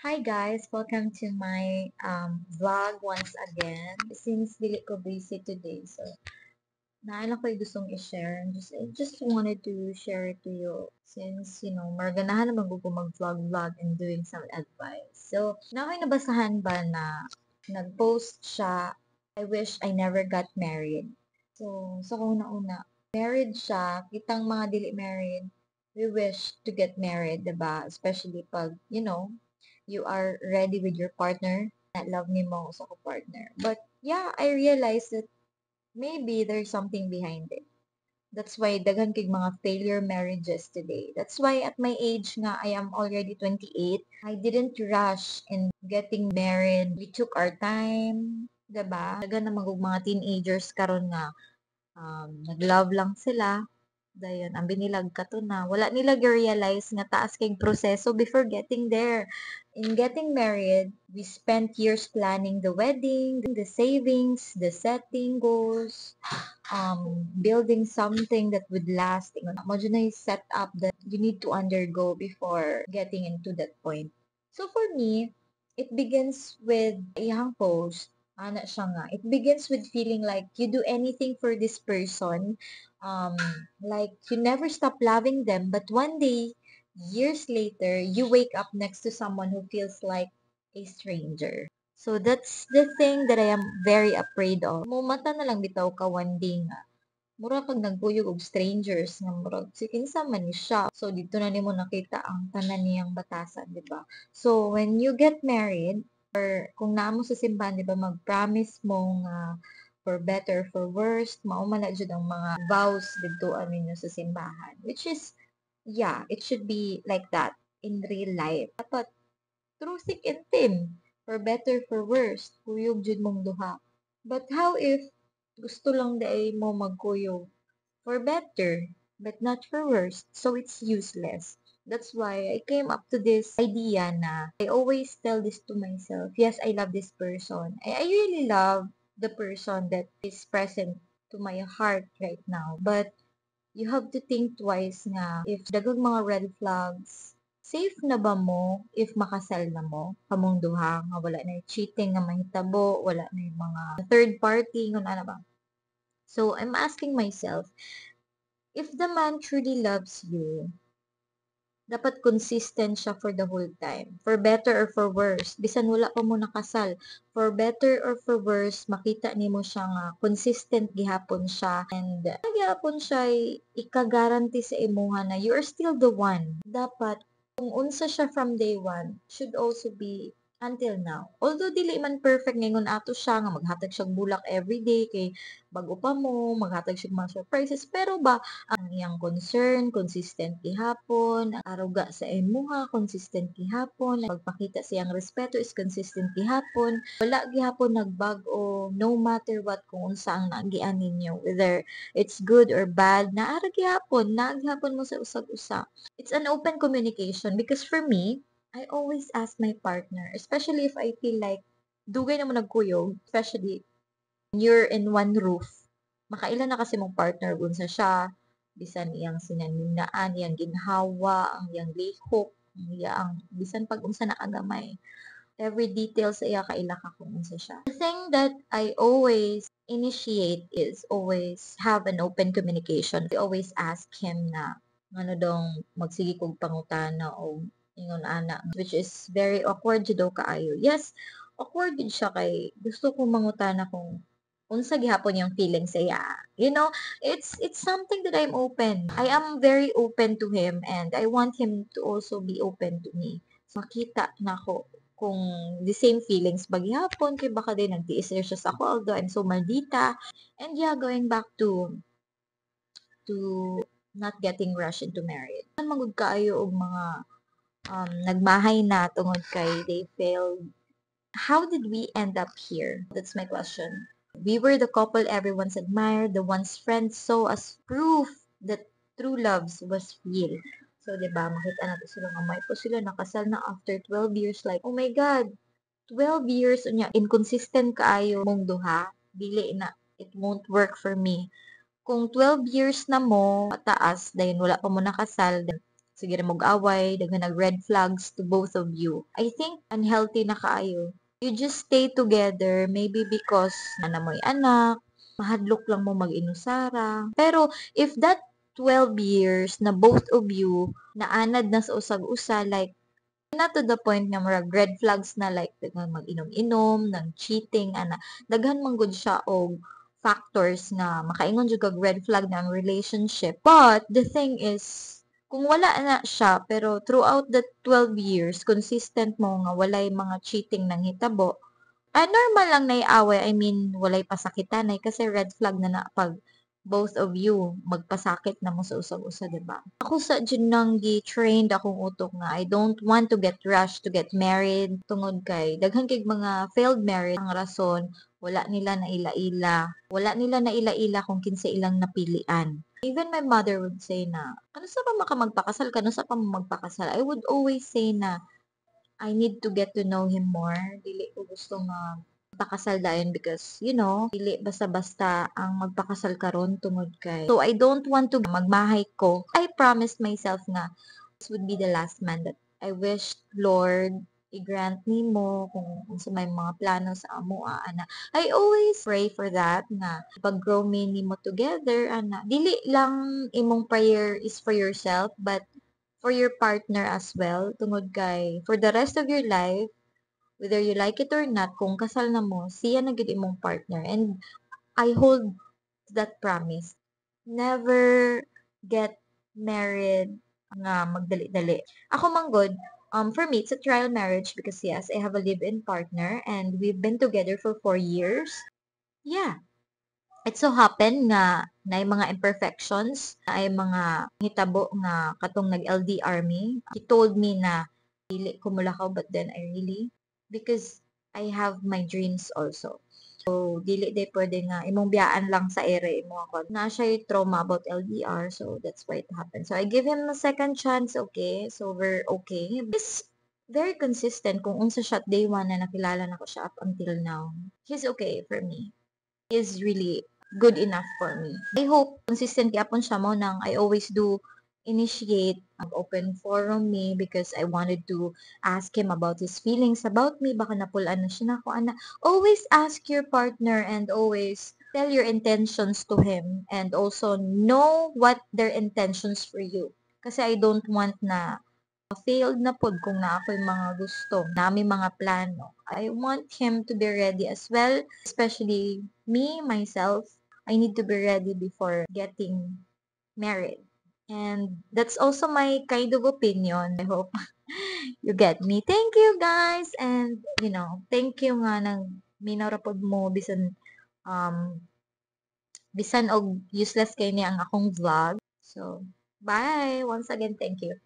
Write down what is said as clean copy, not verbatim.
Hi guys, welcome to my vlog once again. Since dili ko busy today, so naala ko yung gustong i-share. I just wanted to share it to you since, maraganahan naman ko mag-vlog and doing some advice. So, na ako'y nabasahan ba na nag-post siya, I wish I never got married. So, sa una-una, married siya, kitang mga dili married, we wish to get married, diba? Especially pag, you are ready with your partner, na love ni mo sa ko partner. But yeah, I realized that maybe there's something behind it. That's why daghan kay mga failure marriages today. That's why at my age nga, I am already 28, I didn't rush in getting married. We took our time, 'di ba? Daghan na mga teenagers karon nga nag-love lang sila. Dayon, ang binilag kato na. Wala nila realize nga taas kay proseso before getting there. In getting married, we spent years planning the wedding, the savings, the setting goals, building something that would last. Mo na yung setup that you need to undergo before getting into that point. So for me, it begins with iyang post. Ana siya nga. It begins with feeling like you do anything for this person, um, like you never stop loving them, but one day, years later, you wake up next to someone who feels like a stranger. So that's the thing that I am very afraid of. Mumata na lang bitaw ka one day nga. Mura kag nagkuyog og strangers nga murag si kinsa man ni siya. So dito na nimo nakita ang tanan niyang batasan, di ba? So when you get married, or kung naamo sa simbahan, di ba, mag-promise mo nga for better, for worse, mao man na jud ang mga vows didtoan ninyo sa simbahan. Which is, yeah, it should be like that in real life. Dapat through thick and thin, for better, for worse, kuyog jud mong duha. But how if gusto lang day mo magkuyog for better, but not for worse, so it's useless. That's why I came up to this idea na I always tell this to myself. Yes, I love this person. I really love the person that is present to my heart right now. But you have to think twice nga if dagang mga red flags, safe na ba mo if makasal na mo kamong duha nga wala na yung cheating nga mahitabo, wala na yung mga third party nga ano ba. So I'm asking myself, if the man truly loves you, dapat consistent siya for the whole time. For better or for worse. Bisan wala pa mo nakasal. For better or for worse, makita nimo siya nga consistent gihapon siya. And gihapon siya ika-guarantee sa imuha na you are still the one. Dapat, kung unsa siya from day one, should also be until now. Although dili man perfect ngayon ato siya nga maghatag siyang bulak everyday kay bago pa mo, maghatag siya mga surprises. Pero ba, ang iyang concern, consistent gihapon, ang aruga sa imuha, consistent gihapon, pagpakita sa iyang respeto is consistent gihapon, wala gihapon nagbago, no matter what kung unsa ang nagian ninyo, whether it's good or bad, naara gihapon mo sa usag-usa. It's an open communication because for me, I always ask my partner, especially if I feel like dugay na mo nagkuyog, especially when you're in one roof, makailan na kasi mong partner unsa siya, bisan iyang sinaninaan, iyang ginhawa, ang iyang lihok, ang iyang bisan pag unsa na agamay. Every detail sa iya kaila ka kung unsa siya. The thing that I always initiate is always have an open communication. I always ask him na ano dong magsige kog pangutana o ingon ana, which is very awkward jud daw kaayo. Yes, awkward jud siya kay gusto kong mangutana kung unsa gihapon yung feeling sa iya. It's something that I'm open. I am very open to him and I want him to also be open to me. So, makita na ko kung the same feelings ba gihapon kay baka din nagtiis siya sa ako although I'm so maldita. And yeah, going back to not getting rushed into marriage. Magud kaayo og mga nagmahay na tungod kay they failed. How did we end up here? That's my question. We were the couple everyone's admired, the ones friends saw as proof that true loves was real. So, di ba, makita natin sila nga may po sila nakasal na after 12 years. Like, oh my God, 12 years unya inconsistent kaayo mong duha. Dili na, it won't work for me. Kung 12 years na mo, pataas, dahil wala pa mo nakasal, sige na mag-away, daghan nag red flags to both of you. I think unhealthy na kaayo. You just stay together maybe because na mo'y anak, mahadlok lang mo mag-inusara. Pero if that 12 years na both of you naanad na sa usag-usa, like na to the point nga murag red flags na, like daghan mag-inom-inom, nang cheating ana, daghan man gud siya og factors na makaingon jud kag red flag na ang relationship. But the thing is, kung wala na siya pero throughout the 12 years consistent mo nga walay mga cheating nang hitabo, normal lang na iaway. I mean, walay pasakitan kasi red flag na na pag both of you magpasakit na mo sa usag-usa, diba? Ako sa dyan nang gi-trained akong utok nga, I don't want to get rushed to get married tungod kay daghan kay mga failed marriage ang rason wala nila na ila-ila. Wala nila na ila-ila kung kinsa ilang napilian. Even my mother would say na, ano sa pa maka magpakasal, kano sa pa mo magpakasal? I would always say na, I need to get to know him more. Dili ko gusto nga magpakasal dayon because, dili basta-basta ang magpakasal karon tungod kay. So, I don't want to magmahay ko. I promised myself nga this would be the last man that I wish Lord i-grant ni mo kung sa may mga plano sa amo ana. I always pray for that nga pag-grow me ni mo together ana. Dili lang imong prayer is for yourself but for your partner as well, tungod kay for the rest of your life, whether you like it or not, kung kasal na mo, siya na gid imong partner. And I hold that promise. Never get married nga magdali-dali. Ako man good, for me, it's a trial marriage because yes, I have a live-in partner and we've been together for 4 years. Yeah, it so happen nga na mga imperfections, na ay mga hitabo nga katong nag-LDR me. He told me na dili ko mulakaw but then I really because I have my dreams also. So dili day pwede nga imong biyaan lang sa ere mo ako. Na siya trauma about LDR so that's why it happened. So I give him a second chance, okay? So we're okay. He's very consistent kung unsa siya day one na nakilala na ko siya up until now. He's okay for me. Is really good enough for me. I hope consistent gyapon siya mo nang I always do initiate an open forum me because I wanted to ask him about his feelings about me. Baka napulaan na siya na ako, ana. Always ask your partner and always tell your intentions to him and also know what their intentions for you. Kasi I don't want na failed na pod kung na ako'y mga gusto, nami mga plano. I want him to be ready as well, especially me, myself. I need to be ready before getting married. And that's also my kind of opinion. I hope you get me. Thank you guys. And, thank you nga nang minarapod mo um, bisan og useless kay ni ang akong vlog. So, bye. Once again, thank you.